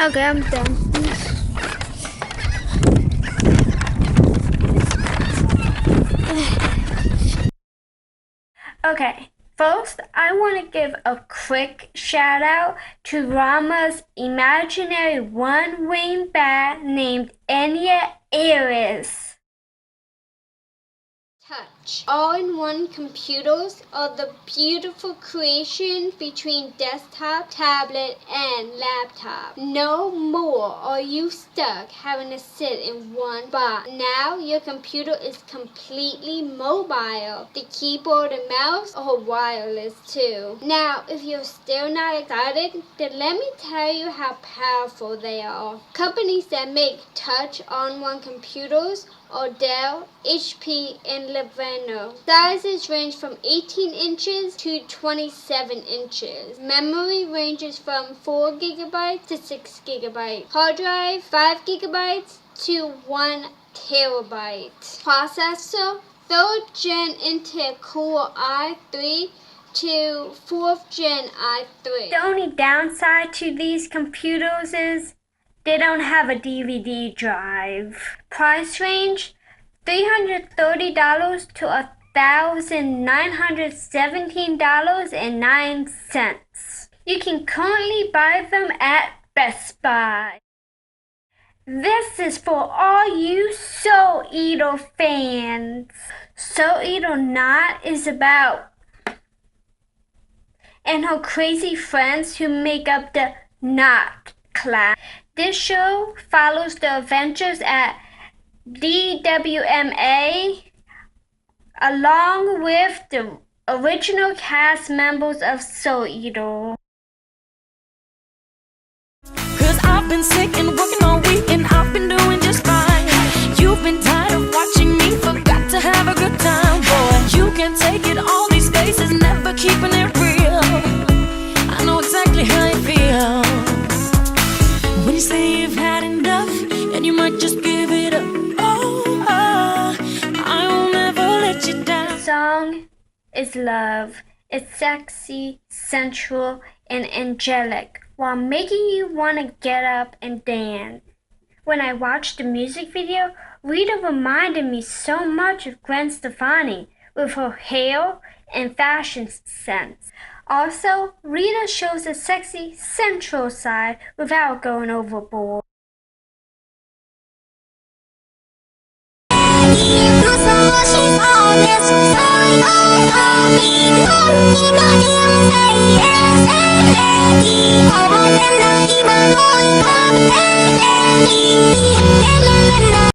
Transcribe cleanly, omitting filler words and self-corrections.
Okay, I'm done. Okay, first I want to give a quick shout out to Rama's imaginary one-winged bat named Enya Aries. Touch. All-in-one computers are the beautiful creation between desktop, tablet, and laptop. No more are you stuck having to sit in one spot. Now your computer is completely mobile. The keyboard and mouse are wireless too. Now, if you're still not excited, then let me tell you how powerful they are. Companies that make touch all-in-one computers are Dell, HP, and Lenovo. Sizes range from 18 inches to 27 inches. Memory ranges from 4 gigabytes to 6 gigabytes. Hard drive, 5 gigabytes to 1 terabyte. Processor, 3rd gen Intel Core i3 to 4th gen i3. The only downside to these computers is they don't have a DVD drive. Price range, $330 to $1,917.09. You can currently buy them at Best Buy. This is for all you Soul Eater fans. Soul Eater Knot is about and her crazy friends who make up the Knot class. This show follows the adventures at DWMA along with the original cast members of Soul Eater. Cause I've been sick and working all week and I've been doing just fine. You've been tired of watching me, forgot to have a good time, boy. You can take it, all these faces, never keeping it real. I know exactly how you feel when you say you've had enough and you might just give it up. Oh, I will never let you down. The song is love. It's sexy, sensual, and angelic while making you want to get up and dance. When I watched the music video, Rita reminded me so much of Gwen Stefani with her hair and fashion sense. Also, Rita shows a sexy, sensual side without going overboard.